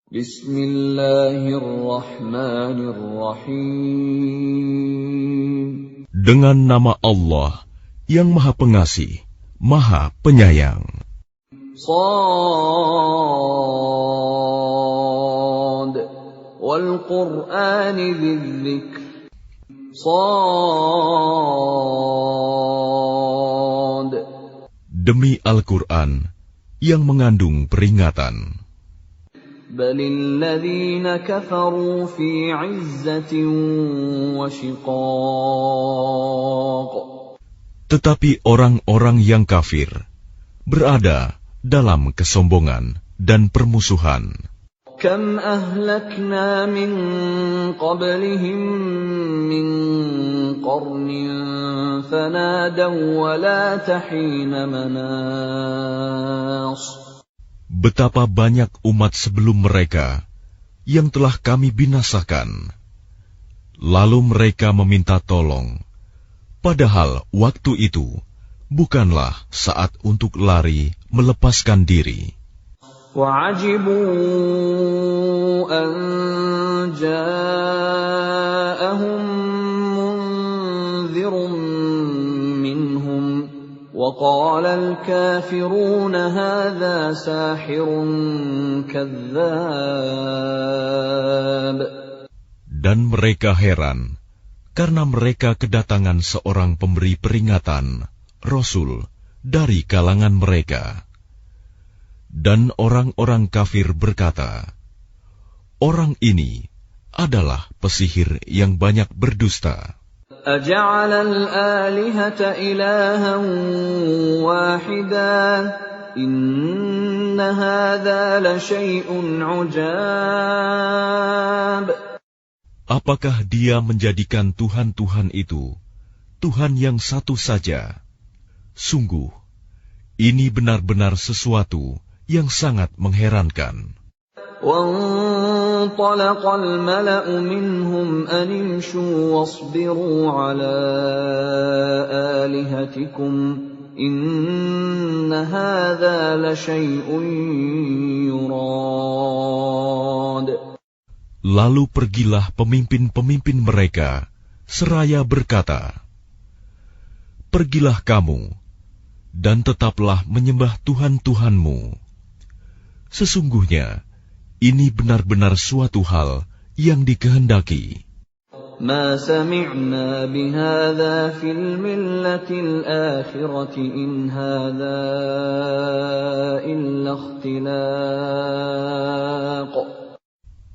Bismillahirrahmanirrahim. Dengan nama Allah yang Maha Pengasih, Maha Penyayang. Shad wal Qur'ani dzikr. Shad. Demi Al-Quran yang mengandung peringatan. Balil ladzina kafaru fi 'izzatin wa shiqaq. Tetapi orang-orang yang kafir berada dalam kesombongan dan permusuhan. Kam ahlakna min qablihim min qarnin fanadaw wa la tahina manas. Betapa banyak umat sebelum mereka yang telah kami binasakan. Lalu mereka meminta tolong, padahal waktu itu bukanlah saat untuk lari melepaskan diri. وَعَجِبُوا أَن جَاءَهُم مُّنذِرٌ مِّنْهُمْ وَقَالَ الْكَافِرُونَ هَٰذَا سَاحِرٌ كَذَّابٌ. Dan mereka heran karena mereka kedatangan seorang pemberi peringatan, Rasul, dari kalangan mereka. Dan orang-orang kafir berkata, orang ini adalah pesihir yang banyak berdusta. أَجَعَلَ الْآلِهَةَ إِلَٰهًا وَاحِدًا إِنَّ هَٰذَا لَشَيْءٌ عُجَابٌ. Apakah dia menjadikan Tuhan-Tuhan itu Tuhan yang satu saja? Sungguh, ini benar-benar sesuatu yang sangat mengherankan. وَانطَلَقَ الْمَلَأُ مِنْهُمْ أَنِ امْشُوا وَاصْبِرُوا عَلَىٰ آلِهَتِكُمْ إِنَّ هَٰذَا لَشَيْءٌ يُرَادُ. Lalu pergilah pemimpin-pemimpin mereka seraya berkata, pergilah kamu dan tetaplah menyembah Tuhan-Tuhanmu. Sesungguhnya, ini benar-benar suatu hal yang dikehendaki. مَا سَمِعْنَا بِهَٰذَا فِي الْمِلَّةِ الْآخِرَةِ إِنْ هَٰذَا إِلَّا اخْتِلَاقٌ.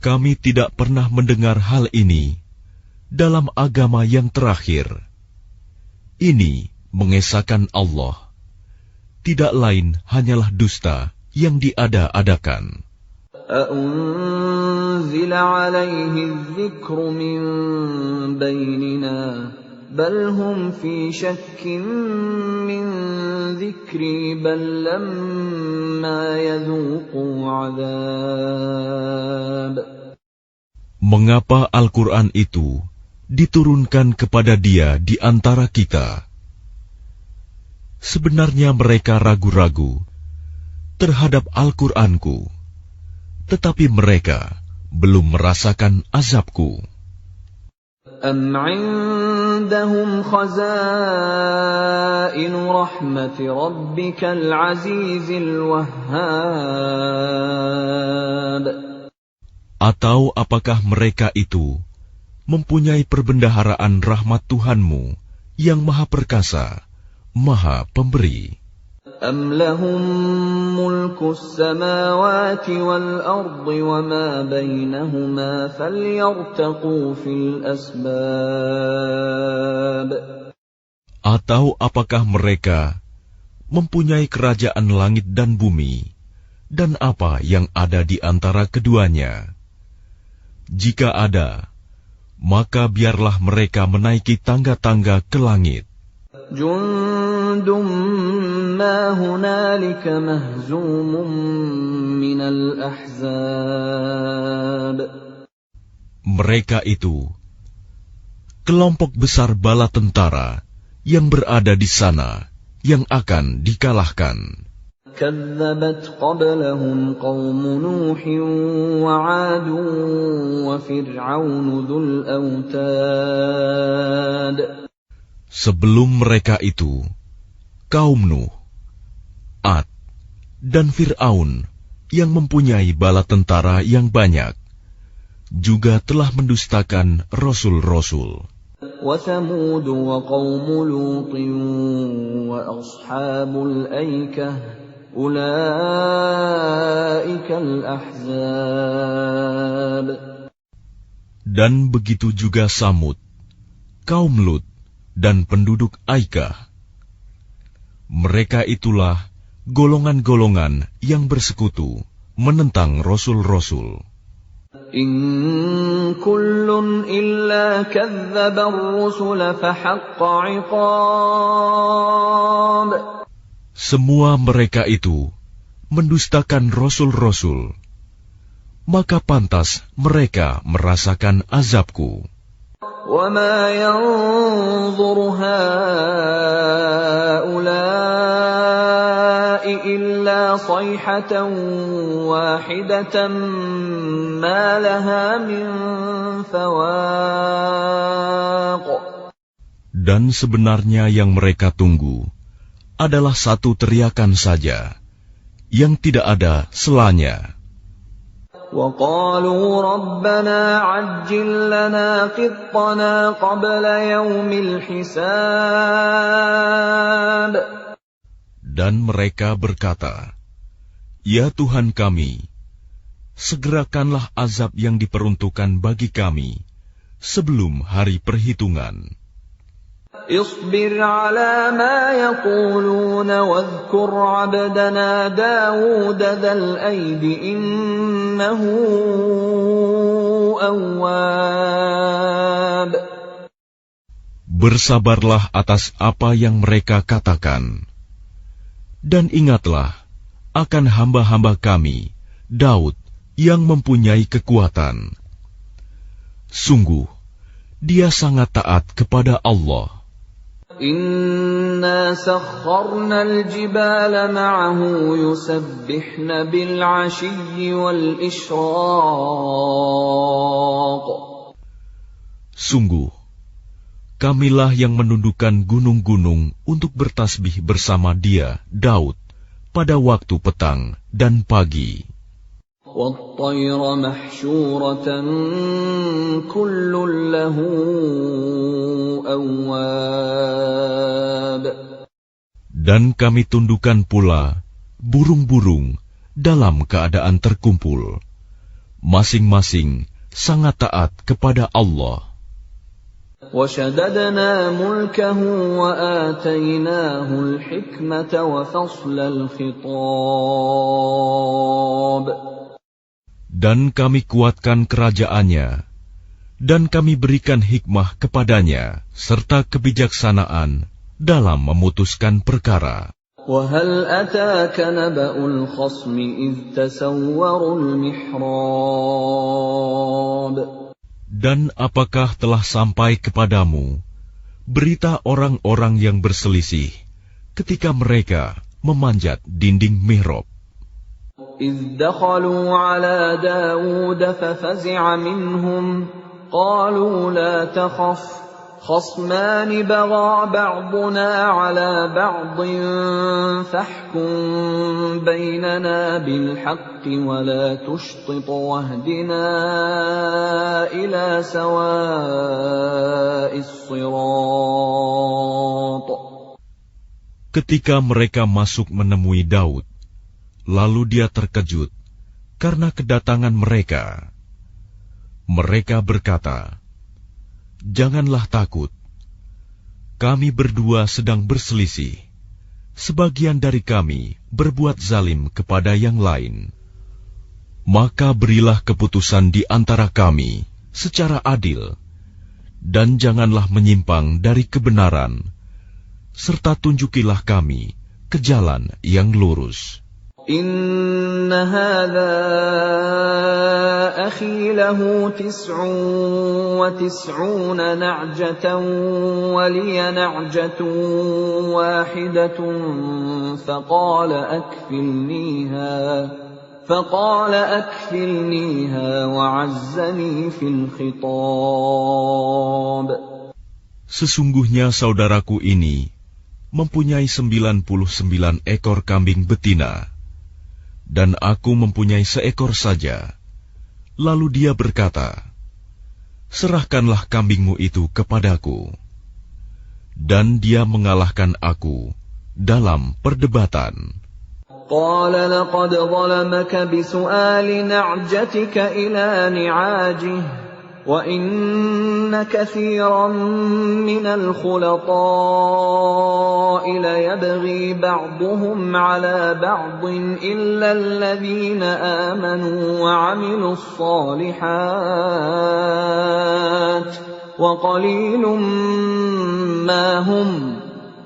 Kami tidak pernah mendengar hal ini dalam agama yang terakhir. Ini mengesahkan Allah. Tidak lain hanyalah dusta yang diada-adakan. أَأُنزِلَ عَلَيْهِ الذِّكْرُ مِن بَيْنِنَا بَلْ هُمْ فِي شَكٍّ مِّن ذِكْرِي بَل لَّمَّا يَذُوقُوا عَذَابِ. Mengapa Al-Quran itu diturunkan kepada dia di antara kita? Sebenarnya mereka ragu-ragu terhadap Al-Quranku, tetapi mereka belum merasakan azabku. أَمْ عِندَهُمْ خَزَائِنُ رَحْمَةِ رَبِّكَ الْعَزِيزِ الْوَهَّابِ. Atau apakah mereka itu mempunyai perbendaharaan rahmat Tuhanmu yang Maha Perkasa, Maha Pemberi? أَمْ لَهُم مُّلْكُ السَّمَاوَاتِ وَالْأَرْضِ وَمَا بَيْنَهُمَا فَلْيَرْتَقُوا فِي الْأَسْبَابِ. Atau apakah mereka mempunyai kerajaan langit dan bumi, dan apa yang ada di antara keduanya? Jika ada, maka biarlah mereka menaiki tangga-tangga ke langit. Jundum ma hunalika mahzumun minal ahzab. Mereka itu kelompok besar bala tentara yang berada di sana yang akan dikalahkan. كذبت قبلهم قوم نوح وعاد وفرعون ذو الأوتاد. Sebelum mereka itu, kaum Nuh, Ad, dan Fir'aun yang mempunyai bala tentara yang banyak, juga telah mendustakan rasul-rasul. وثمود وقوم لوط وأصحاب الأيكة أولئك الأحزاب. Dan begitu juga Samud, kaum Lut, dan penduduk Aikah. Mereka itulah golongan-golongan yang bersekutu menentang rasul-rasul. In kullun illa kadzdzaba ar-rusul fahaqqa 'iqab. Semua mereka itu mendustakan rasul-rasul, maka pantas mereka merasakan azabku. وَمَا يَنظُرُ هَؤُلَاءِ إِلَّا صَيْحَةً وَاحِدَةً مَا لَهَا مِنْ فَوَاقٍ. Dan sebenarnya yang mereka tunggu adalah satu teriakan saja, yang tidak ada selanya. وَقَالُوا رَبَّنَا عَجِّل لَّنَا قِطَّنَا قَبْلَ يَوْمِ الْحِسَابِ. Dan mereka berkata, Ya Tuhan kami, segerakanlah azab yang diperuntukkan bagi kami sebelum hari perhitungan. اصبر على ما يقولون واذكر عبدنا داود ذا الأيد إنه أواب. Bersabarlah atas apa yang mereka katakan, dan ingatlah akan hamba-hamba kami, Daud, yang mempunyai kekuatan. Sungguh, dia sangat taat kepada Allah. Inna sakharna al-jibala ma'ahu yusabbihna bil-'ashiyyi wal-ishraq. Sungguh, kamilah yang menundukkan gunung-gunung untuk bertasbih bersama dia, Daud, pada waktu petang dan pagi. وَالطَّيْرَ مَحْشُورَةً كُلٌّ لَّهُ أَوَّابٌ. Dan kami tundukkan pula burung-burung dalam keadaan terkumpul, masing-masing sangat taat kepada Allah. وَشَدَدْنَا مُلْكَهُ وَآتَيْنَاهُ الْحِكْمَةَ وَفَصْلَ الْخِطَابِ. Dan kami kuatkan kerajaannya, dan kami berikan hikmah kepadanya, serta kebijaksanaan dalam memutuskan perkara. وَهَلْ أَتَاكَ نَبَأُ الْخَصْمِ إِذْ تَسَوَّرُوا الْمِحْرَابَ. Dan apakah telah sampai kepadamu berita orang-orang yang berselisih ketika mereka memanjat dinding mihrab? إِذْ دَخَلُوا عَلَى دَاوُودَ فَفَزِعَ مِنْهُمْ قَالُوا لَا تَخَفْ خَصْمَانِ بَغَىٰ بَعْضُنَا عَلَى بَعْضٍ فَاحْكُم بَيْنَنَا بِالْحَقِّ وَلَا تُشْطِطْ وَاهْدِنَا إِلَىٰ سَوَاءِ الصِّرَاطِ. Ketika mereka masuk menemui Daud, lalu dia terkejut karena kedatangan mereka. Mereka berkata, Janganlah takut, kami berdua sedang berselisih. Sebagian dari kami berbuat zalim kepada yang lain. Maka berilah keputusan di antara kami secara adil, dan janganlah menyimpang dari kebenaran, serta tunjukilah kami ke jalan yang lurus. إِنَّ هَذَا أخي له 99 نعجة ولي نعجة واحدة فقال أكفلنيها وعزني في الخطاب. Sesungguhnya saudaraku ini mempunyai 99 ekor kambing betina, dan aku mempunyai seekor saja. Lalu dia berkata, serahkanlah kambingmu itu kepadaku. Dan dia mengalahkan aku dalam perdebatan. قال لقد ظلمك بسؤال نعجتك إلى نعاجه وإن كثيرا من الخلطاء ليبغي بعضهم على بعض إلا الذين آمنوا وعملوا الصالحات وقليل ما هم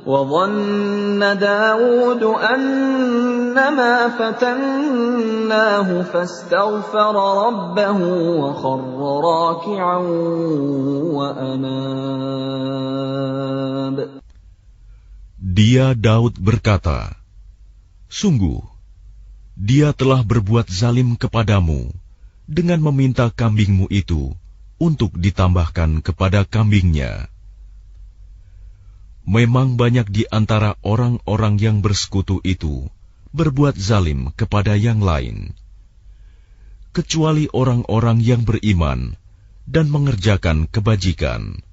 وظن داود أنما فتناه فاستغفر ربه وخر راكعا وأناب. Dia Daud berkata, sungguh, dia telah berbuat zalim kepadamu dengan meminta kambingmu itu untuk ditambahkan kepada kambingnya. Memang banyak di antara orang-orang yang bersekutu itu berbuat zalim kepada yang lain, kecuali orang-orang yang beriman dan mengerjakan kebajikan.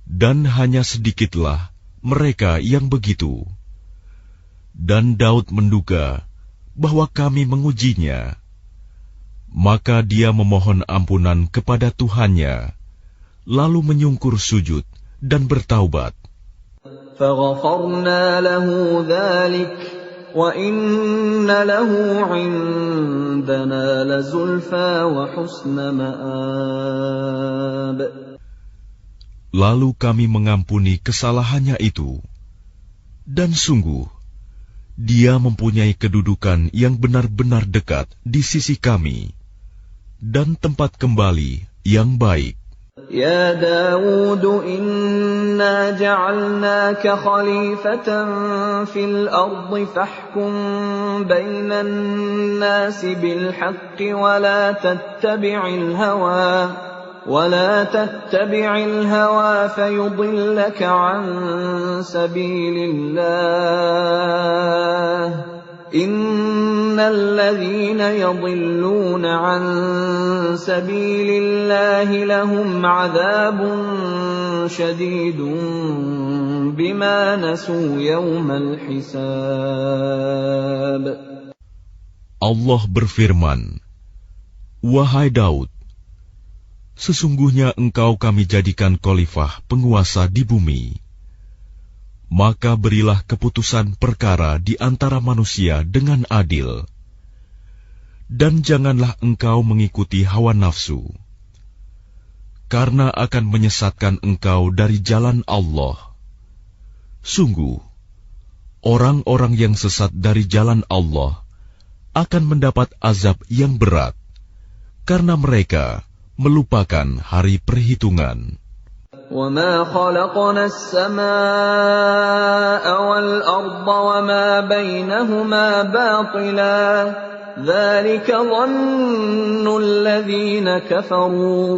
Dan hanya sedikitlah mereka yang begitu. Dan Daud menduga bahwa kami mengujinya. Maka dia memohon ampunan kepada Tuhannya, lalu menyungkur sujud dan bertaubat. فَغَفَرْنَا لَهُ ذَلِكَ وَإِنَّ لَهُ عِندَنَا لَزُلْفَىٰ وَحُسْنَ مَآبٍ. Lalu kami mengampuni kesalahannya itu, dan sungguh, dia mempunyai kedudukan yang benar-benar dekat di sisi kami, dan tempat kembali yang baik. يا داود إنا جعلناك خليفة في الأرض فاحكم بين الناس بالحق ولا تتبع الهوى فيضلك عن سبيل الله إن الذين يضلون عن سبيل الله لهم عذاب شديد بما نسوا يوم الحساب. Allah berfirman, wahai Daud, sesungguhnya engkau kami jadikan khalifah penguasa di bumi. Maka berilah keputusan perkara di antara manusia dengan adil. Dan janganlah engkau mengikuti hawa nafsu, karena akan menyesatkan engkau dari jalan Allah. Sungguh, orang-orang yang sesat dari jalan Allah akan mendapat azab yang berat, karena mereka melupakan hari perhitungan. وَمَا خَلَقْنَا السَّمَاءَ وَالْأَرْضَ وَمَا بَيْنَهُمَا بَاطِلًا ذَلِكَ ظَنُّ الَّذِينَ كَفَرُوا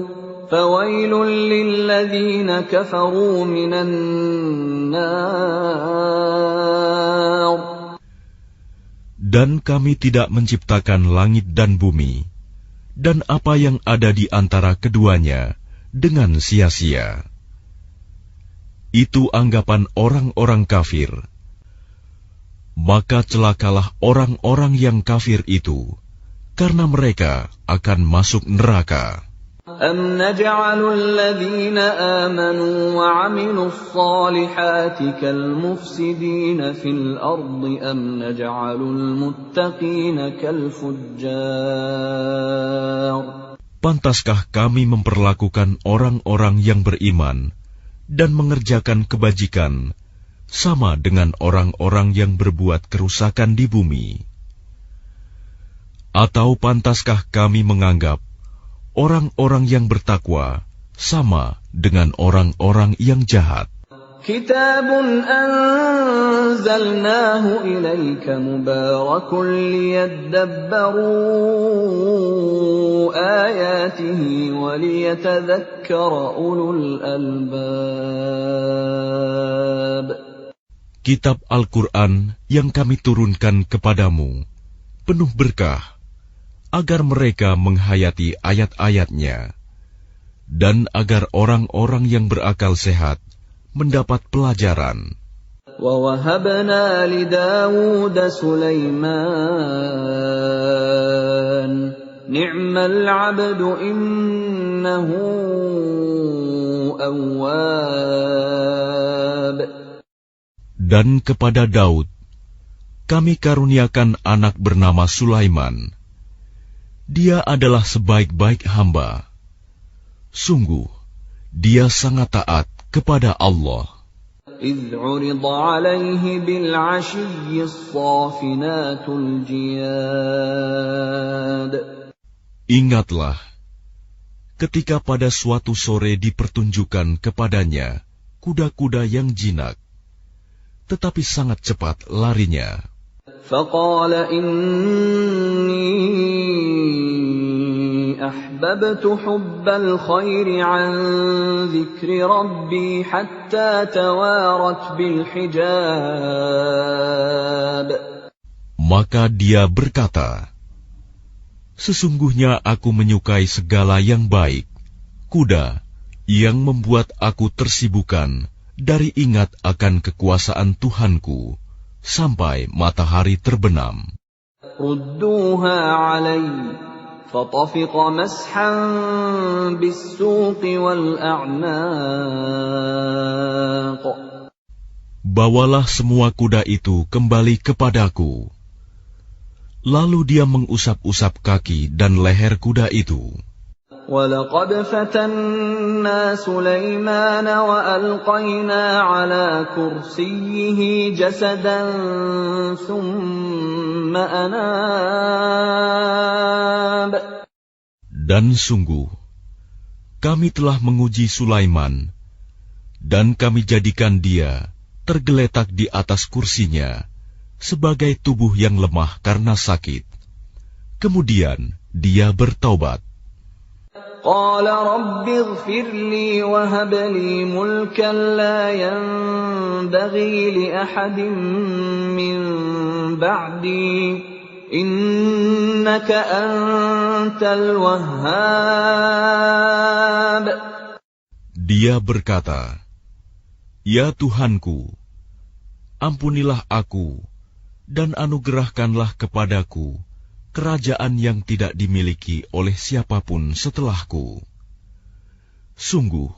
فَوَيْلٌ لِّلَّذِينَ كَفَرُوا مِنَ النَّارِ. Dan kami tidak menciptakan langit dan bumi, dan apa yang ada di antara keduanya dengan sia-sia. Itu anggapan orang-orang kafir. Maka celakalah orang-orang yang kafir itu, karena mereka akan masuk neraka. أَمْ نَجْعَلُ الَّذِينَ آمَنُوا وَعَمِلُوا الصَّالِحَاتِ كَالْمُفْسِدِينَ فِي الْأَرْضِ أَمْ نَجْعَلُ الْمُتَّقِينَ كَالْفُجَّارِ. Pantaskah kami memperlakukan orang-orang yang beriman dan mengerjakan kebajikan sama dengan orang-orang yang berbuat kerusakan di bumi? Atau pantaskah kami menganggap orang-orang yang bertakwa sama dengan orang-orang yang jahat? Kitabun anzalnahu ilaika mubarakun liyadabbaru ayatihi wa liyatadhakkara ulul albab. Kitab Al-Quran yang kami turunkan kepadamu penuh berkah, agar mereka menghayati ayat-ayatnya, dan agar orang-orang yang berakal sehat mendapat pelajaran. وَوَهَبْنَا لِدَاوُودَ سُلَيْمَانَ نِعْمَ الْعَبْدُ إِنَّهُ أَوَّابٌ. Dan kepada Daud kami karuniakan anak bernama Sulaiman. Dia adalah sebaik-baik hamba. Sungguh, dia sangat taat kepada Allah. إِذْ عُرِضَ عَلَيْهِ بِالْعَشِيِّ الصَّافِنَاتُ الْجِيَادُ. Ingatlah, ketika pada suatu sore dipertunjukkan kepadanya kuda-kuda yang jinak, tetapi sangat cepat larinya. فَقَالَ إِنِّي أَحْبَبْتُ حُبَّ الْخَيْرِ عَنْ ذِكْرِ رَبِّي حَتَّى تَوَارَتْ بِالْحِجَابِ. Maka dia berkata, sesungguhnya aku menyukai segala yang baik, kuda yang membuat aku tersibukkan dari ingat akan kekuasaan Tuhanku sampai matahari terbenam. رُدُّوهَا عَلَيَّ فَطَفِقَ مَسْحًا بِالسُّوقِ وَالْأَعْنَاقِ. Bawalah semua kuda itu kembali kepadaku. Lalu dia mengusap-usap kaki dan leher kuda itu. وَلَقَدْ فَتَنَّا سُلَيْمَانَ وَأَلْقَيْنَا عَلَى كُرْسِيِّهِ جَسَدًا ثُمَّ أَنَابَ. Dan sungguh, kami telah menguji Sulaiman, dan kami jadikan dia tergeletak di atas kursinya sebagai tubuh yang lemah karena sakit. Kemudian dia bertaubat. قال رب اغفر لي وهب لي ملكا لا ينبغي لأحد من بعدي إنك أنت الوهاب. Dia berkata, Ya Tuhanku, ampunilah aku dan anugerahkanlah kepadaku kerajaan yang tidak dimiliki oleh siapapun setelahku. Sungguh,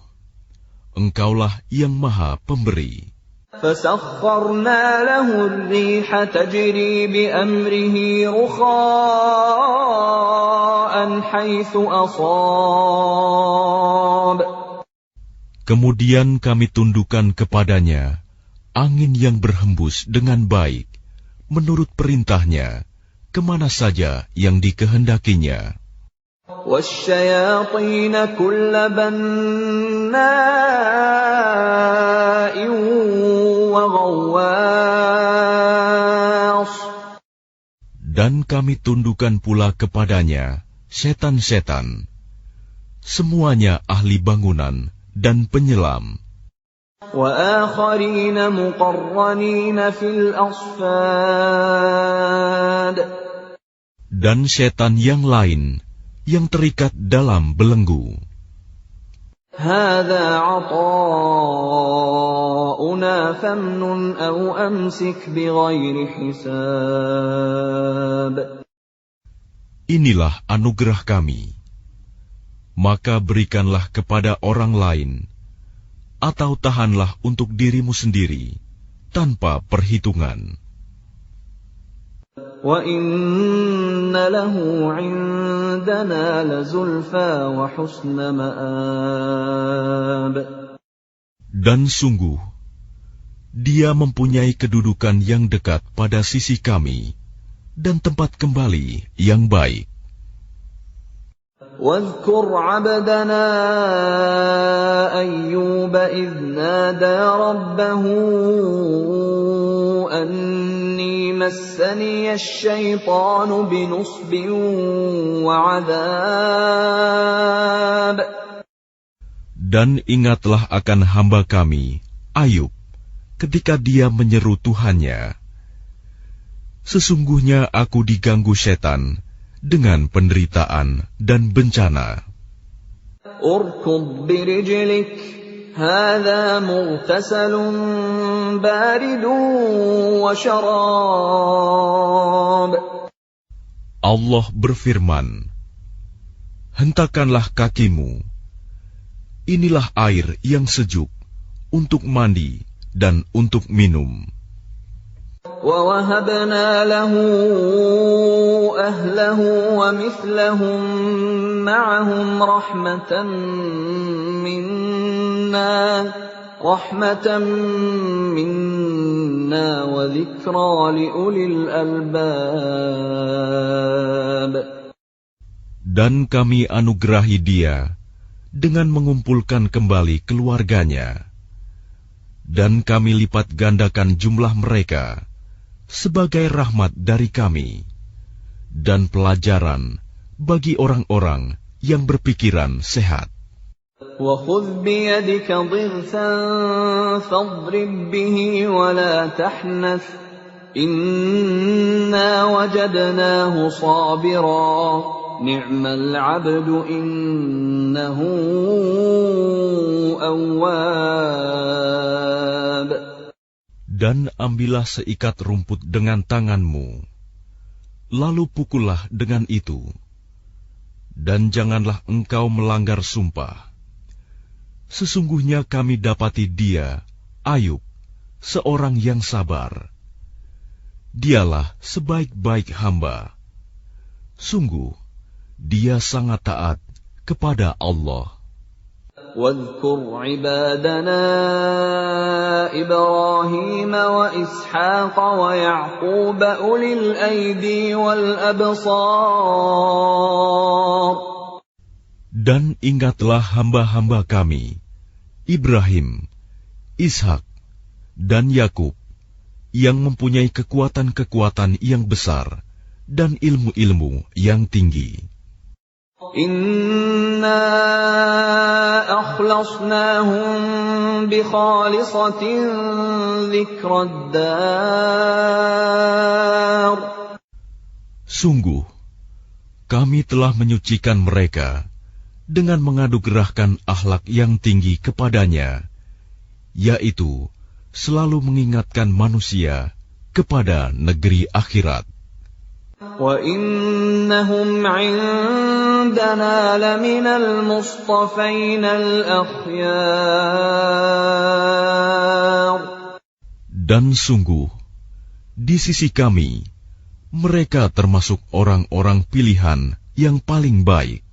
Engkaulah yang Maha Pemberi. فَسَخَّرْنَا لَهُ الرِّيحَ تَجْرِي بِأَمْرِهِ رُخَاءً حَيْثُ أَصَابَ. Kemudian kami tundukkan kepadanya angin yang berhembus dengan baik, menurut perintahnya, kemana saja yang dikehendakinya. وَالشَّيَاطِينَ كُلَّ بَنَّاءٍ وَغَوَّاصٍ. Dan kami tundukkan pula kepadanya setan-setan, semuanya ahli bangunan dan penyelam. وَآخَرِينَ مُقَرَّنِينَ فِي الْأَصْفَادِ. Dan setan yang lain yang terikat dalam belenggu. هَذَا عَطَاؤُنَا فَامْنُنْ أَوْ أَمْسِكْ بِغَيْرِ حِسَابٍ. Inilah anugerah kami, maka berikanlah kepada orang lain, atau tahanlah untuk dirimu sendiri, tanpa perhitungan. وَإِنَّ لَهُ عِندَنَا لَزُلْفَىٰ وَحُسْنَ مَآبٍ. Dan sungguh, dia mempunyai kedudukan yang dekat pada sisi kami, dan tempat kembali yang baik. واذكر عبدنا أيوب إذ نادى ربه أني مسني الشيطان بنصب وعذاب. Dan ingatlah akan hamba kami, Ayub, ketika dia menyeru Tuhannya, sesungguhnya aku diganggu setan dengan penderitaan dan bencana. Urkud birijlik, hadha mughtasalun baridun wa syarab. Allah berfirman, hentakanlah kakimu, inilah air yang sejuk untuk mandi dan untuk minum. وَوَهَبْنَا لَهُ أَهْلَهُ وَمِثْلَهُم مَّعَهُمْ رَحْمَةً مِّنَّا وَذِكْرَىٰ لِأُولِي الْأَلْبَابِ. Dan kami anugerahi dia dengan mengumpulkan kembali keluarganya, dan kami lipat gandakan jumlah mereka sebagai rahmat dari kami dan pelajaran bagi orang-orang yang berpikiran sehat. وَخُذْ بِيَدِكَ ضِغْثًا فَاضْرِبْ بِهِ وَلَا تَحْنَثْ إِنَّا وَجَدْنَاهُ صَابِرًا نِعْمَ الْعَبْدُ إِنَّهُ أَوَّابٌ. Dan ambillah seikat rumput dengan tanganmu, lalu pukullah dengan itu, dan janganlah engkau melanggar sumpah. Sesungguhnya kami dapati dia, Ayub, seorang yang sabar. Dialah sebaik-baik hamba. Sungguh, dia sangat taat kepada Allah. واذكر عبادنا إبراهيم وإسحاق ويعقوب أولي الأيدي والأبصار. Dan ingatlah hamba-hamba kami, Ibrahim, Ishak, dan Yakub, yang mempunyai kekuatan-kekuatan yang besar dan ilmu-ilmu yang tinggi. Inna akhlasnahum bi khalisatin dzikrad dar. Sungguh, kami telah menyucikan mereka dengan menganugerahkan akhlak yang tinggi kepadanya, yaitu selalu mengingatkan manusia kepada negeri akhirat. وَإِنَّهُمْ عِندَنَا لَمِنَ الْمُصْطَفَيْنَ الْأَخْيَارِ. Dan sungguh, di sisi kami, mereka termasuk orang-orang pilihan yang paling baik.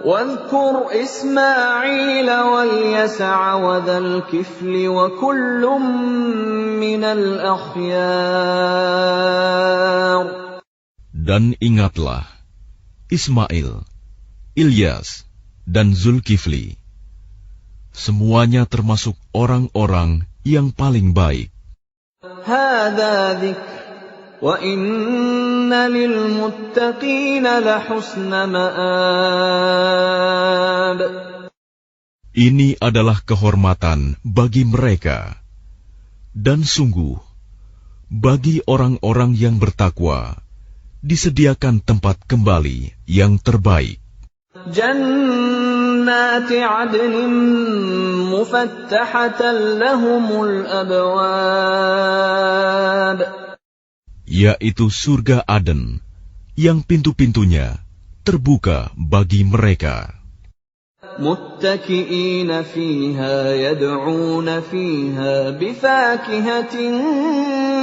وَاذْكُرْ إِسْمَاعِيلَ وَالْيَسَعَ وَذَا الْكِفْلِ وَكُلٌّ مِّنَ الْأَخْيَارِ. Dan ingatlah Ismail, Ilyas, dan Zulkifli. Semuanya termasuk orang-orang yang paling baik. هَذَا ذِكْرٌ وَإِنَّ لِلْمُتَّقِينَ لَحُسْنَ مَآبٍ. Ini adalah kehormatan bagi mereka, dan sungguh bagi orang-orang yang bertakwa disediakan tempat kembali yang terbaik. Jannati 'adnin mufattahatan lahumul abwab. Yaitu surga Aden yang pintu-pintunya terbuka bagi mereka. Muttaki'ina fiha yad'una fiha bifakihatin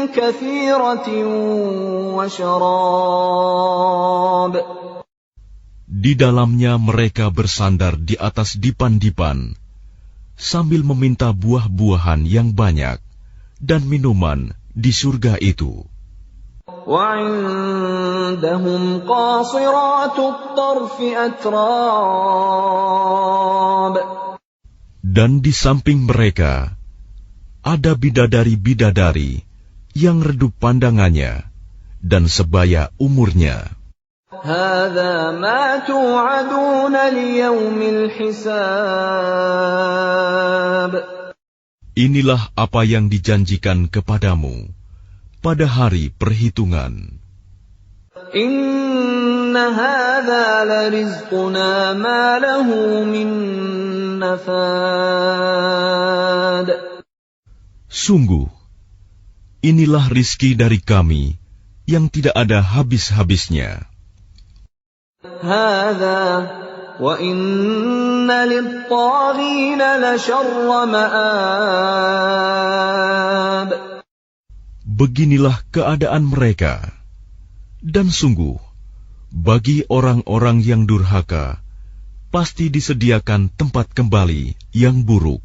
katsiratin wa syarab. Di dalamnya mereka bersandar di atas dipan-dipan sambil meminta buah-buahan yang banyak dan minuman di surga itu. وعندهم قاصرات الطرف أتراب. Dan di samping mereka ada bidadari-bidadari yang redup pandangannya dan sebaya umurnya. هذا ما توعدون ليوم الحساب. Inilah apa yang dijanjikan kepadamu pada hari perhitungan. إن هذا لرزقنا ما له من نفاد. Sungguh, inilah rizki dari kami yang tidak ada habis-habisnya. هذا وإن للطاغين لشر مآب. Beginilah keadaan mereka. Dan sungguh, bagi orang-orang yang durhaka, pasti disediakan tempat kembali yang buruk.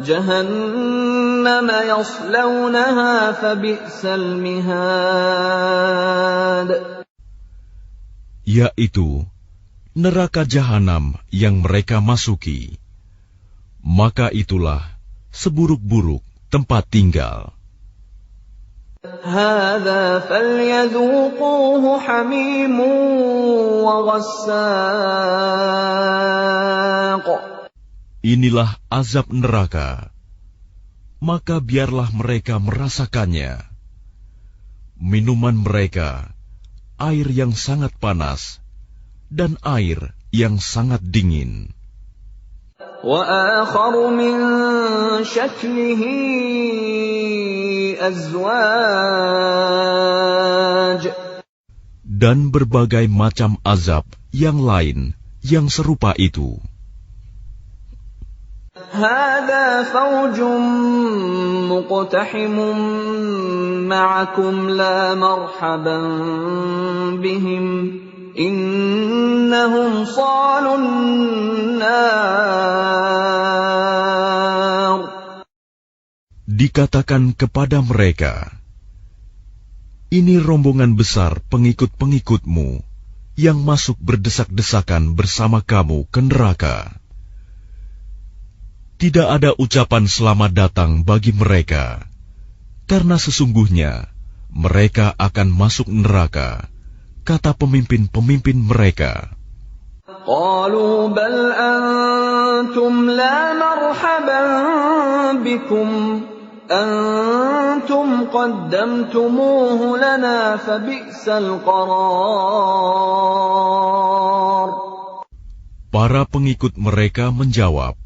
جهنم يصلونها فبئس المهاد. Yaitu neraka jahanam yang mereka masuki. Maka itulah seburuk-buruk tempat tinggal. هذا فليذوقوه حميم وغساق. Inilah azab neraka. Maka biarlah mereka merasakannya. Minuman mereka, air yang sangat panas, dan air yang sangat dingin. وآخر من شكله أزواج. Dan berbagai macam azab yang lain yang serupa itu. هذا فوج مقتحم معكم لا مرحبا بهم إنهم صالوا النار. Dikatakan kepada mereka, ini rombongan besar pengikut-pengikutmu yang masuk berdesak-desakan bersama kamu ke neraka. Tidak ada ucapan selamat datang bagi mereka, karena sesungguhnya mereka akan masuk neraka, kata pemimpin-pemimpin mereka. قالوا بل أنتم لا مرحبا بكم أنتم قدمتموه لنا فبئس القرار. Para pengikut mereka menjawab,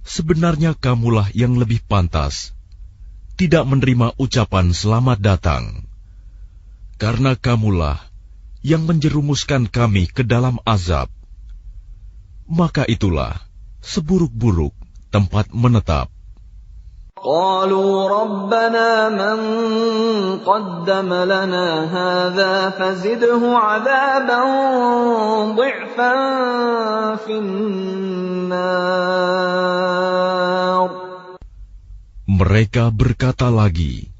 sebenarnya kamulah yang lebih pantas tidak menerima ucapan selamat datang, karena kamulah yang menjerumuskan kami ke dalam azab. Maka itulah seburuk-buruk tempat menetap. قالوا ربنا من قدم لنا هذا فزده عذابا ضعفا في النار. Mereka berkata lagi,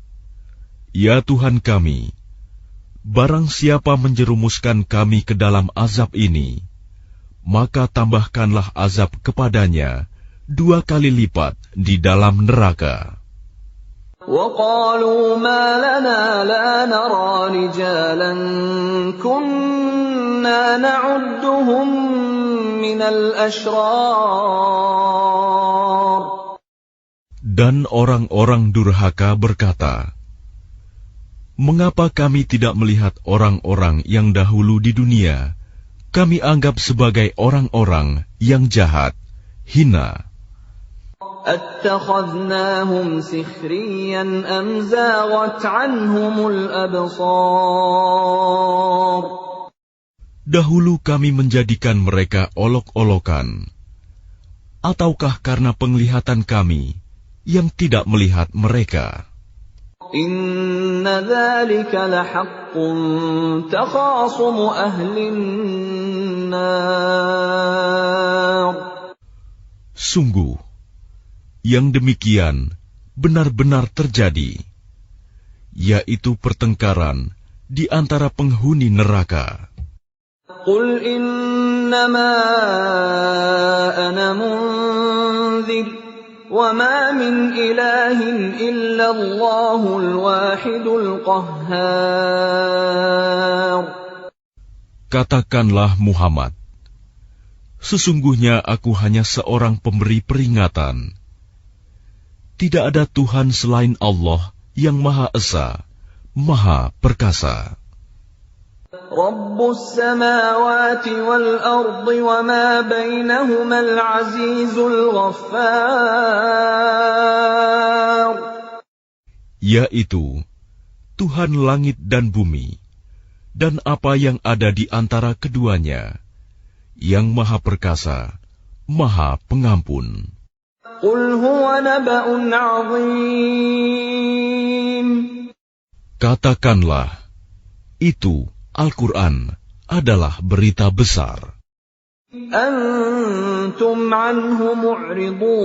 ya Tuhan kami, barang siapa menjerumuskan kami ke dalam azab ini, maka tambahkanlah azab kepadanya 2 kali lipat di dalam neraka. وقالوا ما لنا لا نرى رجالا كنا نعدهم من الأشرار. Dan orang-orang durhaka berkata, mengapa kami tidak melihat orang-orang yang dahulu di dunia kami anggap sebagai orang-orang yang jahat, hina? أتخذناهم سخريا أم زاغت عنهم الأبصار. Dahulu kami menjadikan mereka olok-olokan, ataukah karena penglihatan kami yang tidak melihat mereka? إن ذلك لحق تخاصم أهل النار. Sungguh, yang demikian benar-benar terjadi, yaitu pertengkaran di antara penghuni neraka. Qul innama ana munzir wa ma min ilahin illa Allahul wahidul qahhar. Katakanlah Muhammad, sesungguhnya aku hanya seorang pemberi peringatan. Tidak ada Tuhan selain Allah yang Maha Esa, Maha Perkasa. Rabbus samawati wal ardi wa ma bainahumal azizul ghaffar. Yaitu Tuhan langit dan bumi, dan apa yang ada di antara keduanya, yang Maha Perkasa, Maha Pengampun. Qul huwa naba'un 'azim. Katakanlah, itu Al-Quran adalah berita besar. Antum anhu mu'ridun.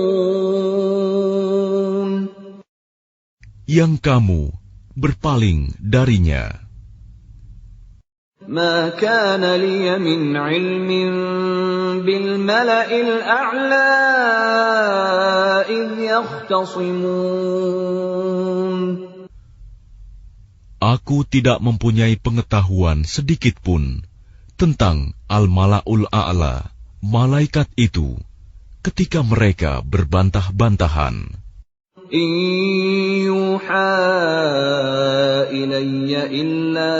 Yang kamu berpaling darinya. ما كان لي من علم بالملأ الأعلى إذ يختصمون. Aku tidak mempunyai pengetahuan sedikitpun tentang Al-Mala'ul A'la, malaikat itu, ketika mereka berbantah-bantahan. إن يوحى إلي إلا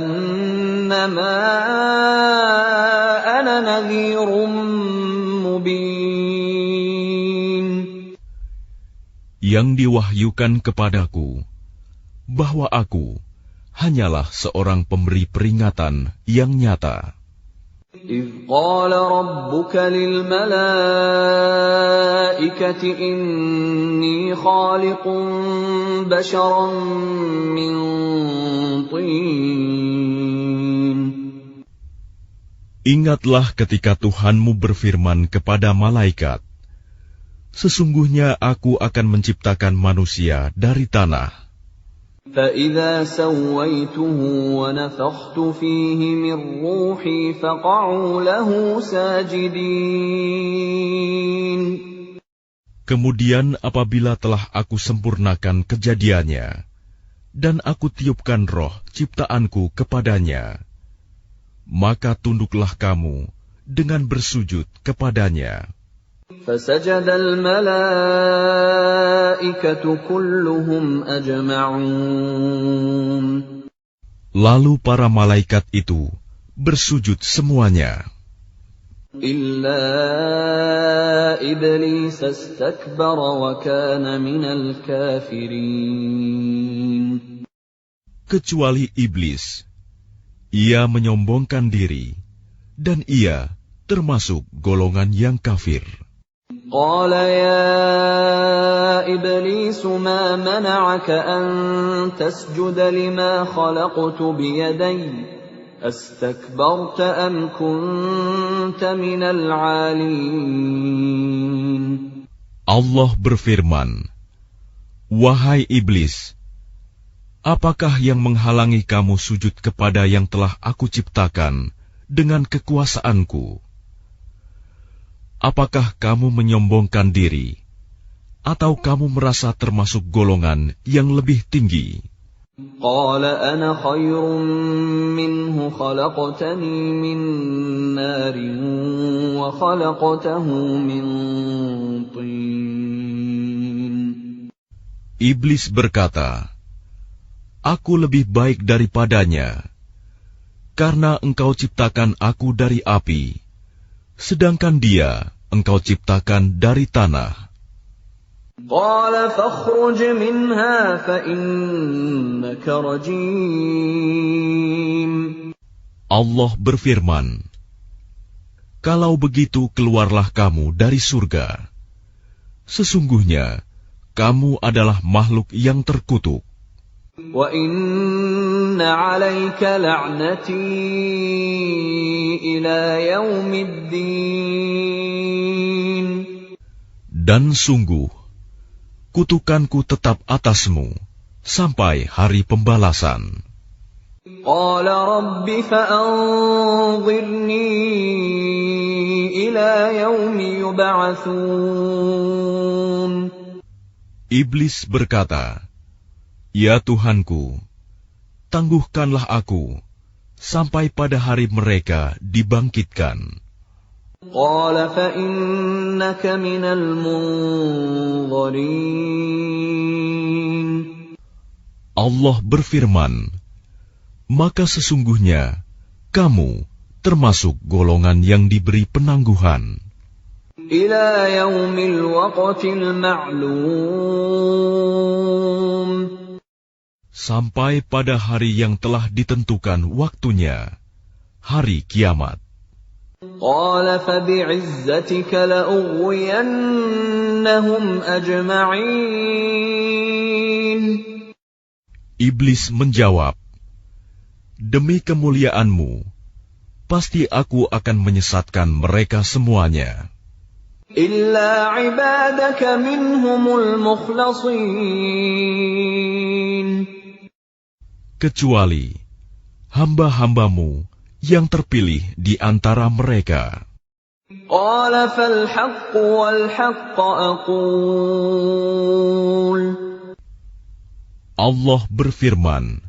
أنما أنا نذير مبين. Yang diwahyukan kepadaku, bahwa aku hanyalah seorang pemberi peringatan yang nyata. إذ قال ربك للملائكة إني خالق بشرا من طين. Ingatlah ketika Tuhanmu berfirman kepada malaikat, sesungguhnya aku akan menciptakan manusia dari tanah. فَإِذَا سَوَّيْتُهُ وَنَفَخْتُ فِيهِ مِنْ رُوحِي فَقَعُوا لَهُ سَاجِدِينَ. Kemudian apabila telah aku sempurnakan kejadiannya, dan aku tiupkan roh ciptaanku kepadanya, maka tunduklah kamu dengan bersujud kepadanya. فَسَجَدَ الْمَلَائِكَةُ كُلُّهُمْ أَجْمَعُونَ. Lalu para malaikat itu bersujud semuanya. إِلَّا إِبْلِيسَ اسْتَكْبَرَ وَكَانَ مِنَ الْكَافِرِينَ. Kecuali iblis, ia menyombongkan diri, dan ia termasuk golongan yang kafir. قال يا إبليس ما منعك أن تسجد لما خلقت بيدي أستكبرت أم كنت من العالين. Allah berfirman, wahai iblis, apakah yang menghalangi kamu sujud kepada yang telah aku ciptakan dengan kekuasaanku? Apakah kamu menyombongkan diri, atau kamu merasa termasuk golongan yang lebih tinggi? قال أنا خير منه خلقتني من نار وخلقته من طين. Iblis berkata, aku lebih baik daripadanya, karena engkau ciptakan aku dari api, sedangkan dia engkau ciptakan dari tanah. قال فاخرج منها فإنك رجيم. Allah berfirman, kalau begitu keluarlah kamu dari surga. Sesungguhnya kamu adalah makhluk yang terkutuk. وَإِنَّ عَلَيْكَ لَعْنَتِي إِلَى يَوْمِ الدِّينِ. Dan sungguh, kutukanku tetap atasmu sampai hari pembalasan. قال رب فأنظرني إلى يوم يبعثون. Iblis berkata, "Ya Tuhanku, tangguhkanlah aku sampai pada hari mereka dibangkitkan." قال فإنك من المنظرين. Allah berfirman, "Maka sesungguhnya kamu termasuk golongan yang diberi penangguhan إلى يوم الوقت المعلوم. sampai pada hari yang telah ditentukan waktunya, hari kiamat." قال فبعزتك لأغوينهم أجمعين. Iblis menjawab, "Demi kemuliaanmu, pasti aku akan menyesatkan mereka semuanya, إلا عبادك منهم المخلصين. kecuali hamba-hambamu yang terpilih di antara mereka." قال فالحق والحق أقول. Allah berfirman,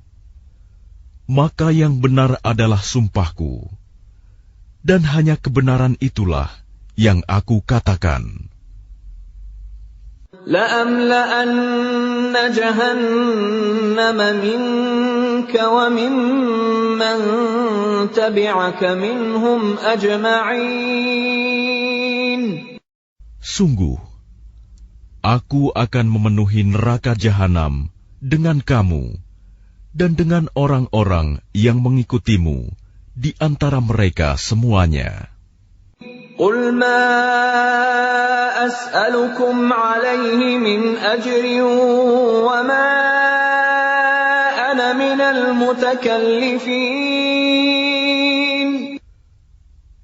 "Maka yang benar adalah sumpahku, dan hanya kebenaran itulah yang aku katakan. لأملأن جهنم منك وممن تبعك منهم أجمعين. Sungguh, aku akan memenuhi neraka jahanam dengan kamu dan dengan orang-orang yang mengikutimu di antara mereka semuanya. قل ما أسألكم عليه من أجر وما أنا من المتكلفين.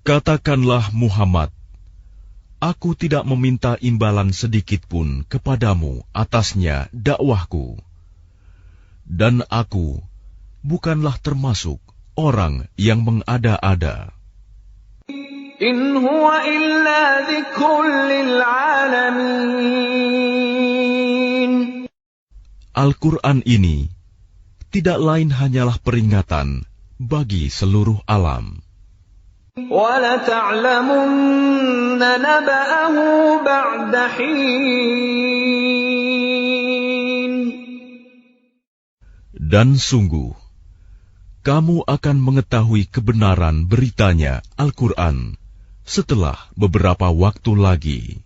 Katakanlah Muhammad, aku tidak meminta imbalan sedikit pun kepadamu atasnya dakwahku. Dan aku bukanlah termasuk orang yang mengada-ada. إن هو إلا ذكر للعالمين. Al-Quran ini tidak lain hanyalah peringatan bagi seluruh alam. وَلَتَعْلَمُنَّ نَبَأَهُ بَعْدَ حِينٍ. Dan sungguh, kamu akan mengetahui kebenaran beritanya Al-Quran setelah beberapa waktu lagi.